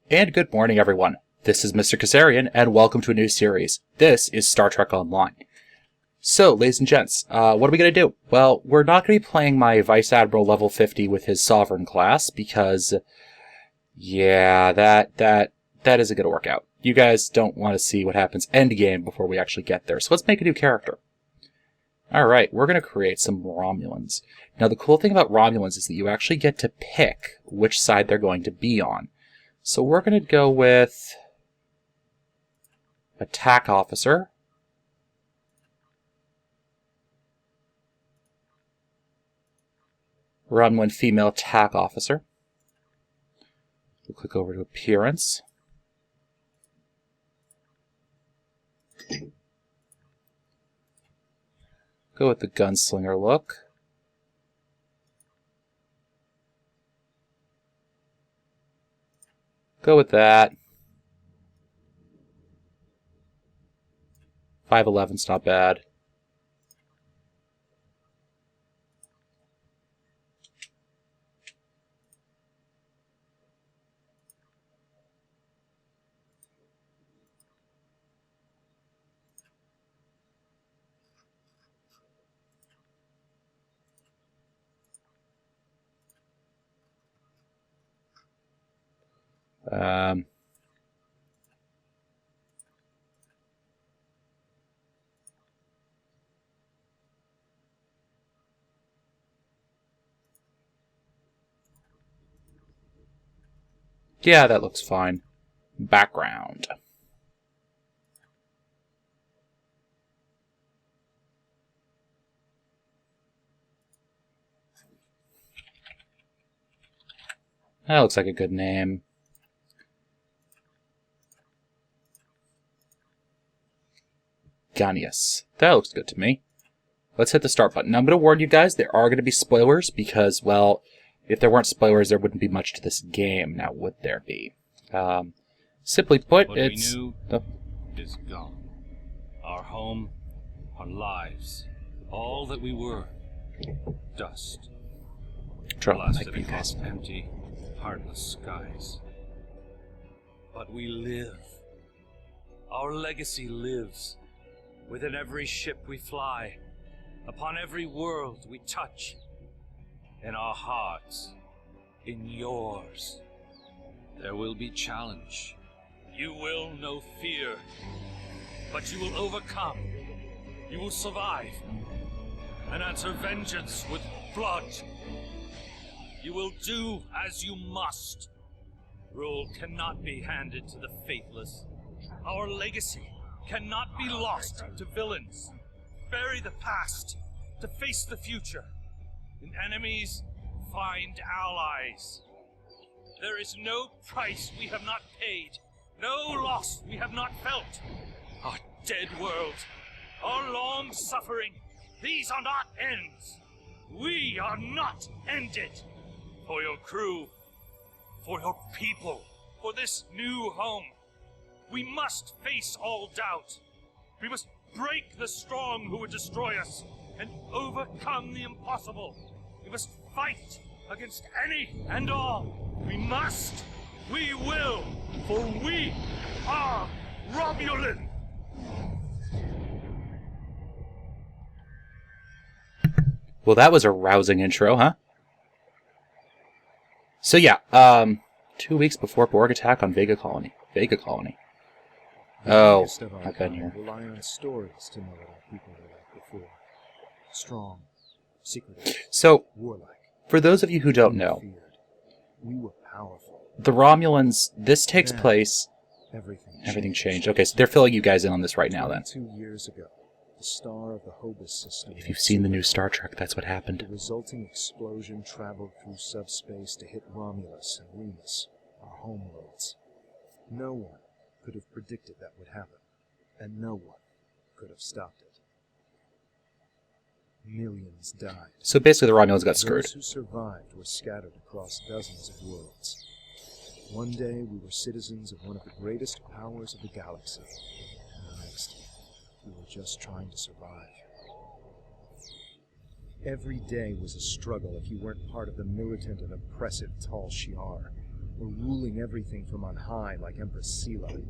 And good morning, everyone. This is Mr. Kazarian, and welcome to a new series. This is Star Trek Online. So, ladies and gents, what are we going to do? Well, we're not going to be playing my Vice Admiral level 50 with his Sovereign class, because, yeah, that isn't going to work out. You guys don't want to see what happens endgame before we actually get there, so let's make a new character. Alright, we're going to create some Romulans. Now, the cool thing about Romulans is that you actually get to pick which side they're going to be on. So we're going to go with Attack Officer. Romulan Female Attack Officer. We'll click over to Appearance. Go with the Gunslinger look. Go with that. 5'11's not bad. Yeah, that looks fine. Background. That looks like a good name. Ganius. That looks good to me. Let's hit the start button. Now, I'm going to warn you guys, there are going to be spoilers because, well, if there weren't spoilers, there wouldn't be much to this game. Now, would there be? Simply put, what it's... we knew is gone. Our home, our lives, all that we were, dust. Blasted across empty, heartless skies. But we live. Our legacy lives within every ship we fly, upon every world we touch, in our hearts, in yours. There will be challenge. You will know fear, but you will overcome. You will survive and answer vengeance with blood. You will do as you must. Rule cannot be handed to the faithless. Our legacy cannot be lost to villains. Bury the past to face the future. In enemies, find allies. There is no price we have not paid, no loss we have not felt. Our dead world, our long suffering, these are not ends. We are not ended. For your crew, for your people, for this new home, we must face all doubt. We must break the strong who would destroy us and overcome the impossible. We must fight against any and all. We must, we will, for we are Romulan. Well, that was a rousing intro, huh? So yeah, 2 weeks before Borg attack on Vega Colony. Vega Colony. Oh, I've been here. Rely on stories to know what our people were like before. Strong, secretive, So, warlike. for those of you who don't know, Feared. We were powerful. the Romulans, this takes Then, place... Everything changed. Okay, so they're filling you guys in on this right now, then. 2 years ago, the star of the Hobus system. If you've seen the new Star Trek, that's what The happened. resulting explosion traveled through subspace to hit Romulus and Remus, our homeworlds. No one could have predicted that would happen, and no one could have stopped it. Millions died. So basically the Romulans got screwed. Those who survived were scattered across dozens of worlds. One day we were citizens of one of the greatest powers of the galaxy. And the next, we were just trying to survive. Every day was a struggle if you weren't part of the militant and oppressive Tal Shiar. or ruling everything from on high like Empress Sela.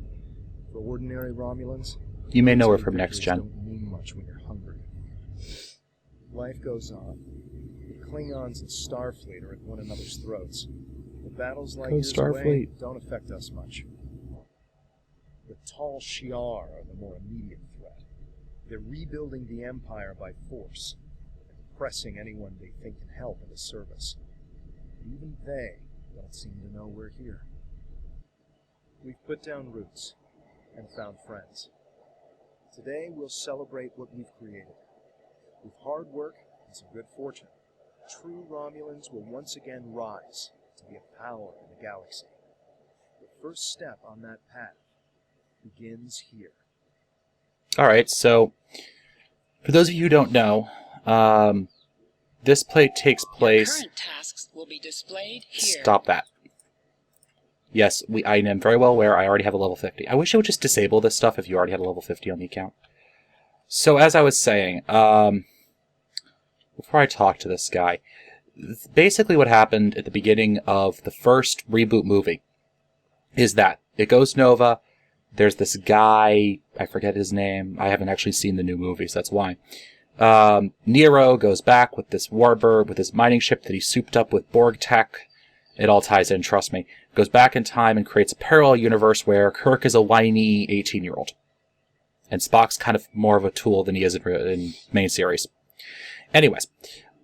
For ordinary Romulans, You may know her those from Next Gen. don't mean much when you're hungry. Life goes on. The Klingons and Starfleet are at one another's throats. The battles like years away don't affect us much. The Tal Shiar are the more immediate threat. They're rebuilding the Empire by force, and pressing anyone they think can help into service. But even they don't seem to know we're here. We've put down roots and found friends. Today we'll celebrate what we've created. With hard work and some good fortune, true Romulans will once again rise to be a power in the galaxy. The first step on that path begins here. Alright, so for those of you who don't know, this play takes place... Current tasks will be displayed here. Stop that. Yes, I am very well aware I already have a level 50. I wish I would just disable this stuff if you already had a level 50 on the account. So as I was saying, before I talk to this guy, basically what happened at the beginning of the first reboot movie is that it goes Nova, there's this guy, I forget his name, I haven't actually seen the new movies, that's why. Nero goes back with this warbird, with his mining ship that he souped up with Borg tech. It all ties in, trust me. Goes back in time and creates a parallel universe where Kirk is a whiny 18-year-old. And Spock's kind of more of a tool than he is in main series. Anyways,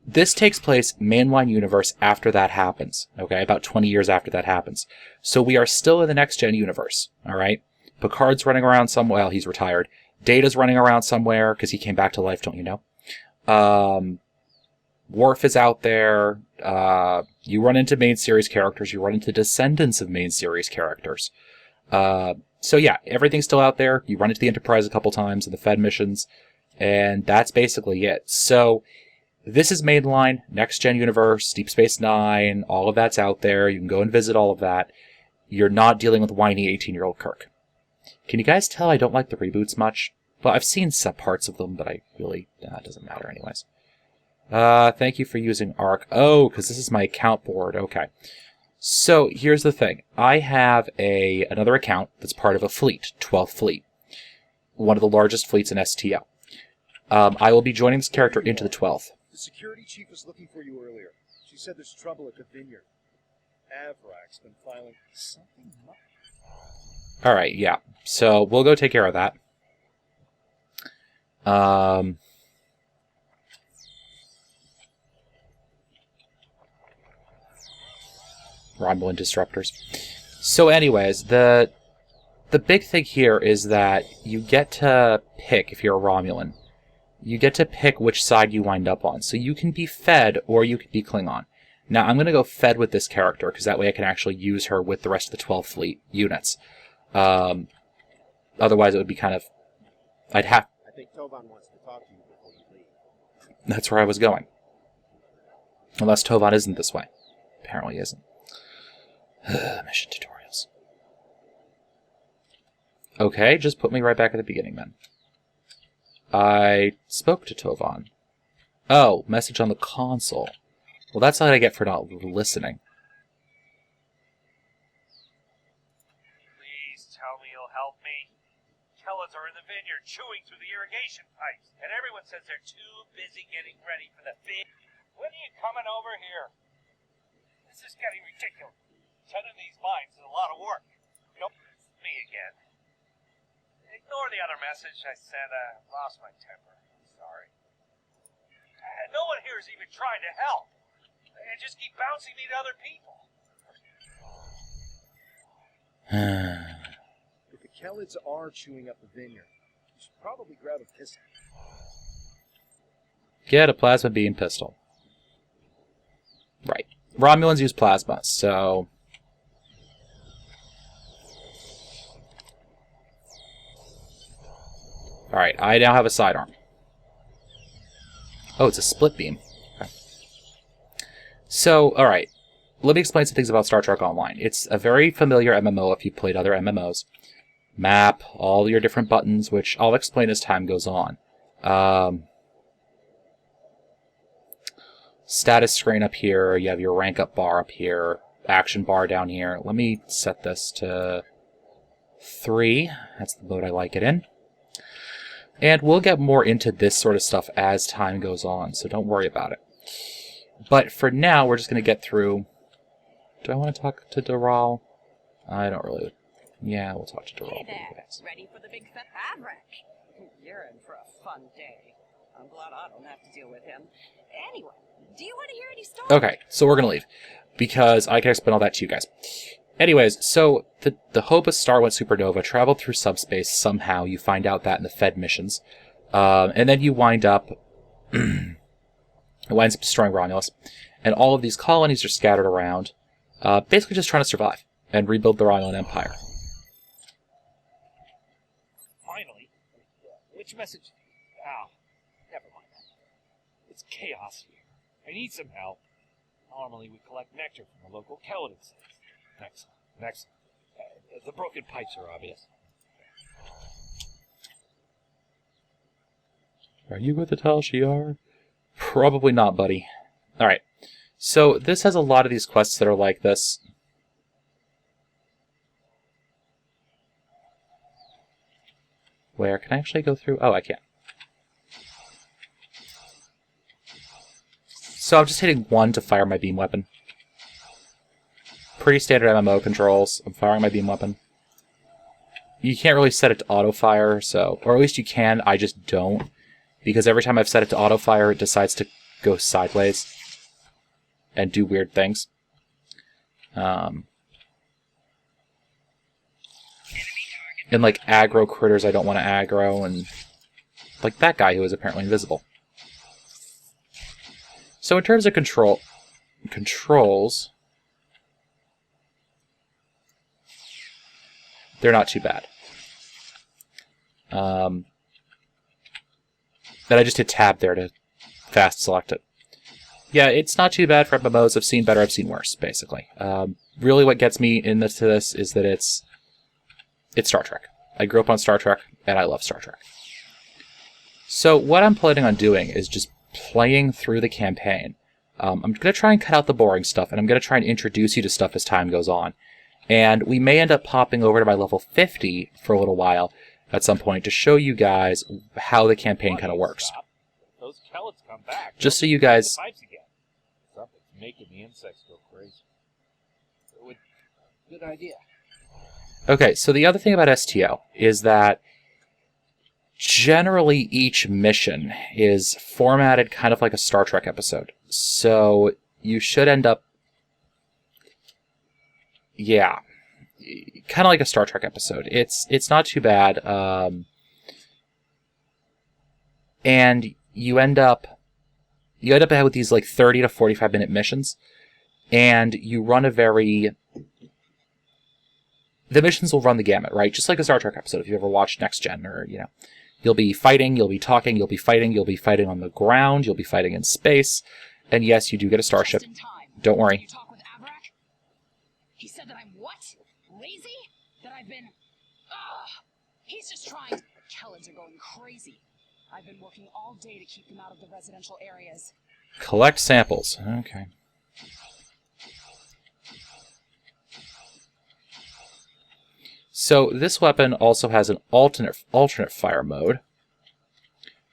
this takes place mainline universe after that happens. Okay, about 20 years after that happens. So we are still in the Next Gen universe, alright? Picard's running around somewhere, well, he's retired. Data's running around somewhere, because he came back to life, don't you know? Worf is out there. You run into main series characters. You run into descendants of main series characters. So yeah, everything's still out there. You run into the Enterprise a couple times in the Fed missions. And that's basically it. So this is mainline, Next Gen universe, Deep Space Nine, all of that's out there. You can go and visit all of that. You're not dealing with whiny 18-year-old Kirk. Can you guys tell I don't like the reboots much? Well, I've seen some parts of them, but I really... it doesn't matter anyways. Thank you for using ARC. Oh, because this is my account board. Okay. So, here's the thing. I have another account that's part of a fleet, 12th Fleet. One of the largest fleets in STL. I will be joining this character into the 12th. The security chief was looking for you earlier. She said there's trouble at the vineyard. Avrak's been filing something. Alright, yeah. So, we'll go take care of that. Romulan disruptors. So anyways, the big thing here is that you get to pick, if you're a Romulan, you get to pick which side you wind up on. So you can be Fed or you can be Klingon. Now I'm going to go Fed with this character because that way I can actually use her with the rest of the 12th Fleet units. Otherwise it would be kind of... I think Tovan wants to talk to you before you leave. That's where I was going. Unless Tovan isn't this way. Apparently isn't. Mission tutorials. Okay, just put me right back at the beginning then. I spoke to Tovan. Oh, message on the console. Well, that's what I get for not listening. Please tell me you'll help me. Kellans are in the vineyard chewing through the irrigation pipes, and everyone says they're too busy getting ready for the big... When are you coming over here? This is getting ridiculous. Tending these mines is a lot of work. Nope, it's me again. Ignore the other message I sent. Lost my temper. Sorry. No one here is even trying to help. And just keep bouncing me to other people. If the Kellids are chewing up the vineyard, you should probably grab a pistol. Get a plasma beam pistol. Right. Romulans use plasma, so... Alright, I now have a sidearm. Oh, it's a split beam. Okay. So, alright. Let me explain some things about Star Trek Online. It's a very familiar MMO if you've played other MMOs. Map, all your different buttons, which I'll explain as time goes on. Status screen up here, you have your rank up bar up here. action bar down here. Let me set this to 3. That's the mode I like it in. And we'll get more into this sort of stuff as time goes on, so don't worry about it. But for now, we're just going to get through... Do I want to talk to Doral? I don't really... Yeah, we'll talk to Doral. Hey there, ready for the big fat average? You're in for a fun day. I'm glad I don't have to deal with him. Anyway, do you want to hear any stories? Okay, so we're going to leave, because I can explain all that to you guys. Anyways, so the Hobus star went supernova, traveled through subspace somehow. You find out that in the Fed missions. And then you wind up... it winds up destroying Romulus. And all of these colonies are scattered around, basically just trying to survive and rebuild the Romulan Empire. Finally. Which message? Oh, never mind. It's chaos here. I need some help. Normally we collect nectar from the local Keladin cities. Next. The broken pipes are obvious. Are you with the Tal Shiar? Probably not, buddy. Alright. So this has a lot of these quests that are like this. Where can I actually go through? Oh, I can. So I'm just hitting 1 to fire my beam weapon. Pretty standard MMO controls. I'm firing my beam weapon. You can't really set it to auto-fire, so... Or at least you can, I just don't. Because every time I've set it to auto-fire, it decides to go sideways. And do weird things. And like aggro critters I don't want to aggro, and... Like that guy who is apparently invisible. So in terms of controls... They're not too bad. Then I just hit tab there to fast select it. Yeah, it's not too bad for MMOs. I've seen better, I've seen worse, basically. Really what gets me into this is that it's Star Trek. I grew up on Star Trek, and I love Star Trek. So what I'm planning on doing is just playing through the campaign. I'm going to try and cut out the boring stuff, and I'm going to try and introduce you to stuff as time goes on. And we may end up popping over to my level 50 for a little while at some point to show you guys how the campaign kind of works. Those Kelets come back. Just so you guys... Something's making the insects go crazy. Good idea. Okay, so the other thing about STO is that generally each mission is formatted kind of like a Star Trek episode. So you should end up... Yeah, kind of like a Star Trek episode. It's not too bad, and you end up with these like 30 to 45 minute missions, and you run the missions will run the gamut, right? Just like a Star Trek episode. If you ever watched Next Gen, or you'll be fighting, you'll be talking, you'll be fighting on the ground, you'll be fighting in space, and yes, you do get a starship. Don't worry. He said that I'm what? Lazy? That I've been... He's just trying... Kellids are going crazy. I've been working all day to keep them out of the residential areas. Collect samples. Okay. So this weapon also has an alternate fire mode,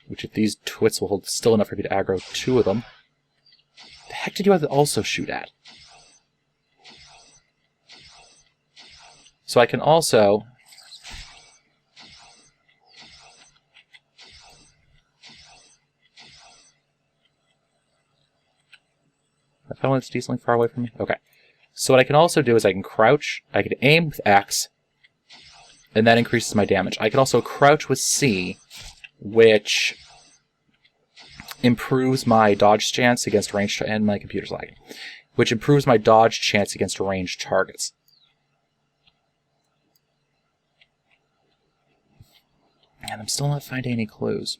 which if these twits will hold still enough for me to aggro 2 of them. The heck did you have to also shoot at? So I can also... I found one that's decently far away from me? Okay. So what I can also do is I can crouch, I can aim with X, and that increases my damage. I can also crouch with C, which improves my dodge chance against ranged... And my computer's lagging. Which improves my dodge chance against ranged targets. And I'm still not finding any clues.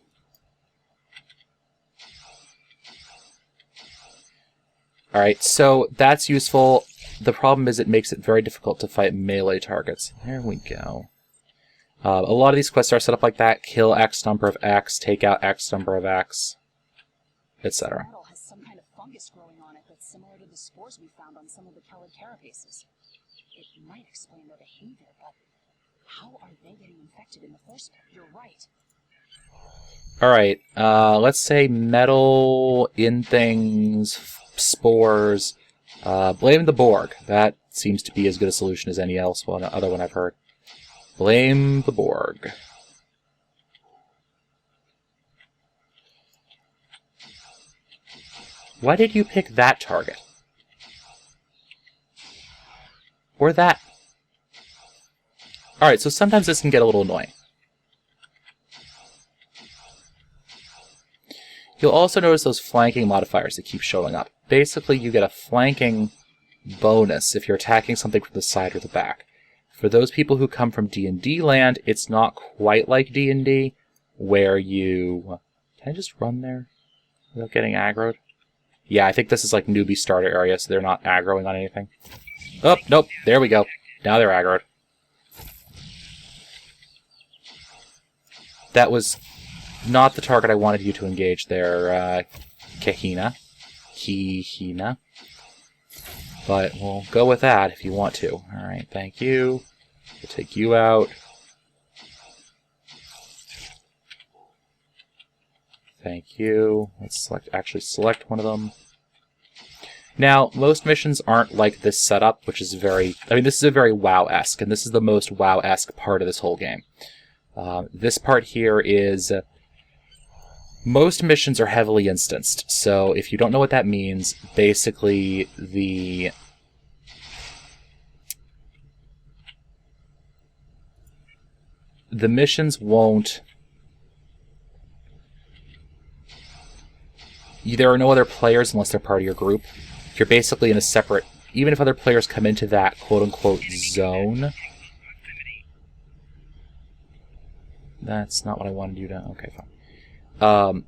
Alright, so that's useful. The problem is it makes it very difficult to fight melee targets. There we go. A lot of these quests are set up like that. Kill X number of X, take out X number of X, etc. Has some kind of fungus growing on it that's similar to the spores we found on some of the Kellid carapaces. It might explain their behavior, but how are they getting infected in the first place? You're right. Alright, let's say metal, in things, spores. Blame the Borg. That seems to be as good a solution as any other one I've heard. Blame the Borg. Why did you pick that target? Or that? Alright, so sometimes this can get a little annoying. You'll also notice those flanking modifiers that keep showing up. Basically, you get a flanking bonus if you're attacking something from the side or the back. For those people who come from D&D land, it's not quite like D&D, where you... Can I just run there without getting aggroed? Yeah, I think this is like newbie starter area, so they're not aggroing on anything. Oh, nope, there we go. Now they're aggroed. That was not the target I wanted you to engage there, Kahina. Kahina. But we'll go with that if you want to. Alright, thank you. We'll take you out. Thank you. Let's actually select one of them. Now, most missions aren't like this setup, which is very... I mean, this is a very WoW-esque, and this is the most WoW-esque part of this whole game. This part here is... most missions are heavily instanced, so if you don't know what that means, basically the missions won't... there are no other players unless they're part of your group. You're basically in a separate... even if other players come into that quote-unquote zone... That's not what I wanted you to... Okay, fine.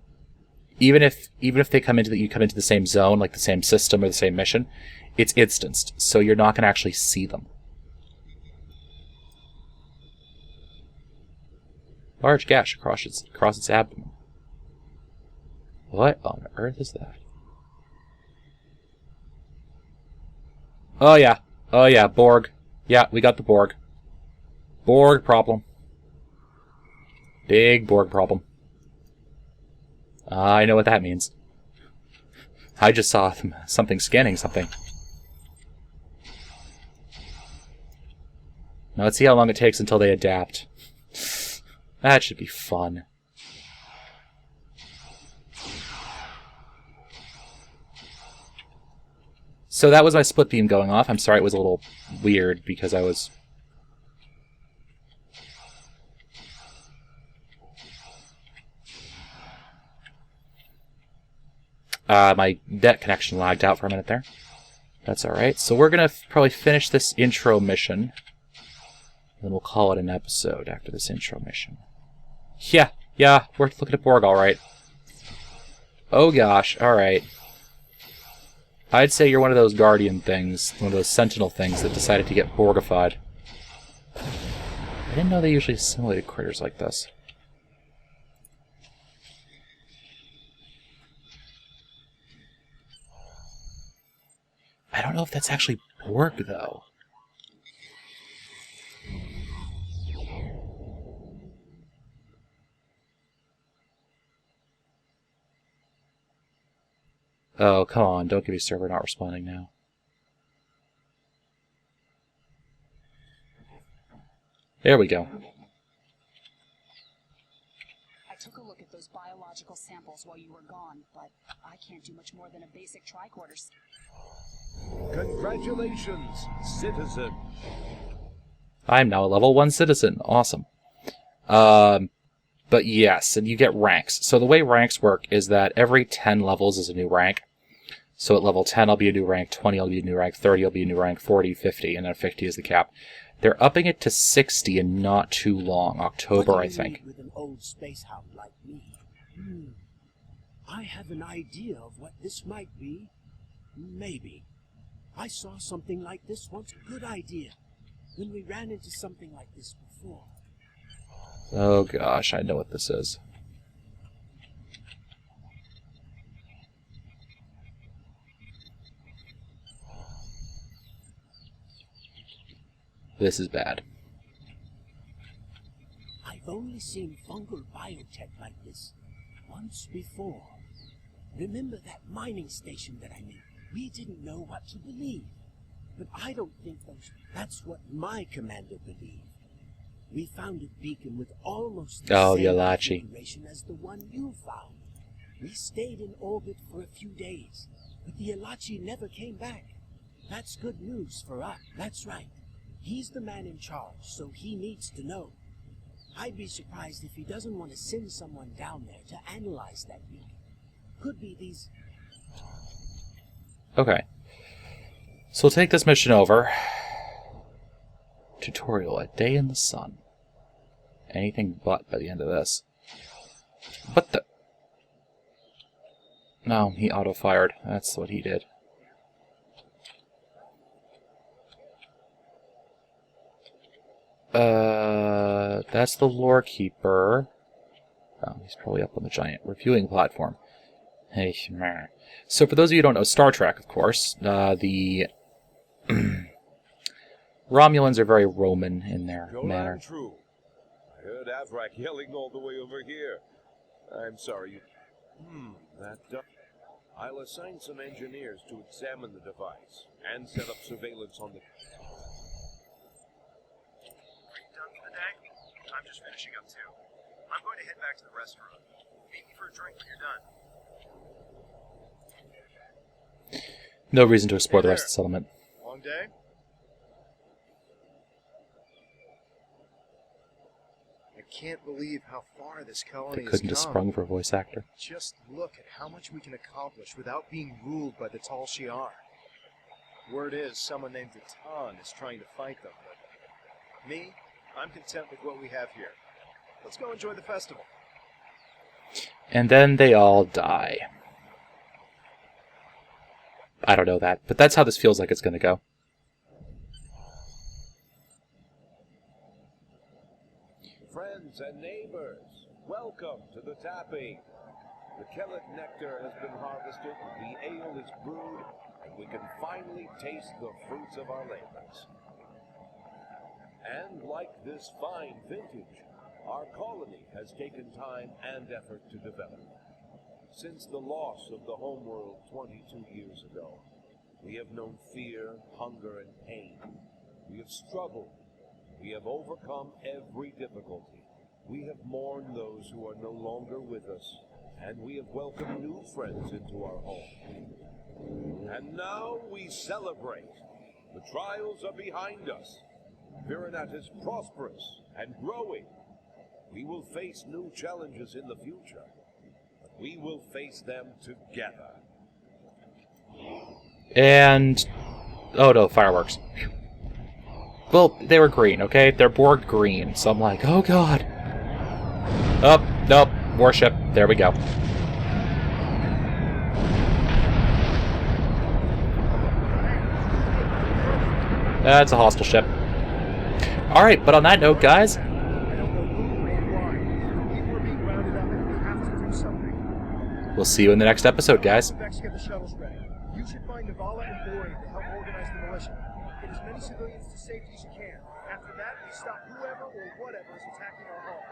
Even if they come into you come into the same zone, like the same system or the same mission, it's instanced, so you're not going to actually see them. Large gash across its abdomen. What on earth is that? Oh yeah, Borg. Yeah, we got the Borg. Borg problem. Big Borg problem. I know what that means. I just saw something scanning something. Now let's see how long it takes until they adapt. That should be fun. So that was my split beam going off. I'm sorry it was a little weird because I was... my net connection lagged out for a minute there. That's alright. So we're going to probably finish this intro mission. Then we'll call it an episode after this intro mission. Yeah, we're looking at Borg alright. Oh gosh, alright. I'd say you're one of those Guardian things, one of those Sentinel things that decided to get Borgified. I didn't know they usually assimilated critters like this. I don't know if that's actually Borg, though. Oh, come on. Don't give me server not responding now. There we go. I took a look at those biological samples while you were gone, but I can't do much more than a basic tricorders. Congratulations, citizen. I'm now a level 1 citizen. Awesome. But yes, and you get ranks. So the way ranks work is that every 10 levels is a new rank. So at level 10 I'll be a new rank, 20 I'll be a new rank, 30 I'll be a new rank, 40, 50, and then 50 is the cap. They're upping it to 60 in not too long, October, I think. With an old space hound like me. I have an idea of what this might be. Maybe. I saw something like this once. Good idea. When we ran into something like this before. Oh gosh, I know what this is. This is bad. I've only seen fungal biotech like this once before. Remember that mining station that I made? We didn't know what to believe. But I don't think that's what my commander believed. We found a beacon with almost the same Yalachi. configuration as the one you found. We stayed in orbit for a few days, but the Yalachi never came back. That's good news for us. That's right. He's the man in charge, so he needs to know. I'd be surprised if he doesn't want to send someone down there to analyze that beacon. Could be these... Okay. So we'll take this mission over. Tutorial, a day in the sun. Anything but by the end of this. What the... No, he auto-fired. That's what he did. That's the lore keeper. Oh, he's probably up on the giant reviewing platform. Hey, meh. So for those of you who don't know Star Trek, of course, the Romulans are very Roman in their manner. True. I heard Avrak yelling all the way over here. I'm sorry. I'll assign some engineers to examine the device and set up surveillance on the... Are you done for the day? I'm just finishing up too. I'm going to head back to the restaurant. Meet me for a drink when you're done. No reason to explore the rest of the settlement. Long day? I can't believe how far this colony They has couldn't have come. sprung for a voice actor. Just look at how much we can accomplish without being ruled by the Tal Shiar. Word is someone namedAtan is trying to fight them, but me, I'm content with what we have here. Let's go enjoy the festival. And then they all die. I don't know that, but that's how this feels like it's going to go. Friends and neighbors, welcome to the tapping. The Kellet nectar has been harvested, the ale is brewed, and we can finally taste the fruits of our labors. And like this fine vintage, our colony has taken time and effort to develop. Since the loss of the homeworld 22 years ago, we have known fear, hunger, and pain. We have struggled. We have overcome every difficulty. We have mourned those who are no longer with us, and we have welcomed new friends into our home. And now we celebrate. The trials are behind us. Virinat is prosperous and growing. We will face new challenges in the future. We will face them together. And... oh no, fireworks. Well, they were green, okay? They're Borg green, so I'm like, oh god. Oh, nope, warship. There we go. That's a hostile ship. Alright, but on that note, guys... I don't know who and why. People are being rounded up and we have to do something. we'll see you in the next episode, guys. Vex, get the shuttles ready. You should find Navala and Boyd to help organize the militia. Get as many civilians to safety as you can. After that, we stop whoever or whatever is attacking our home.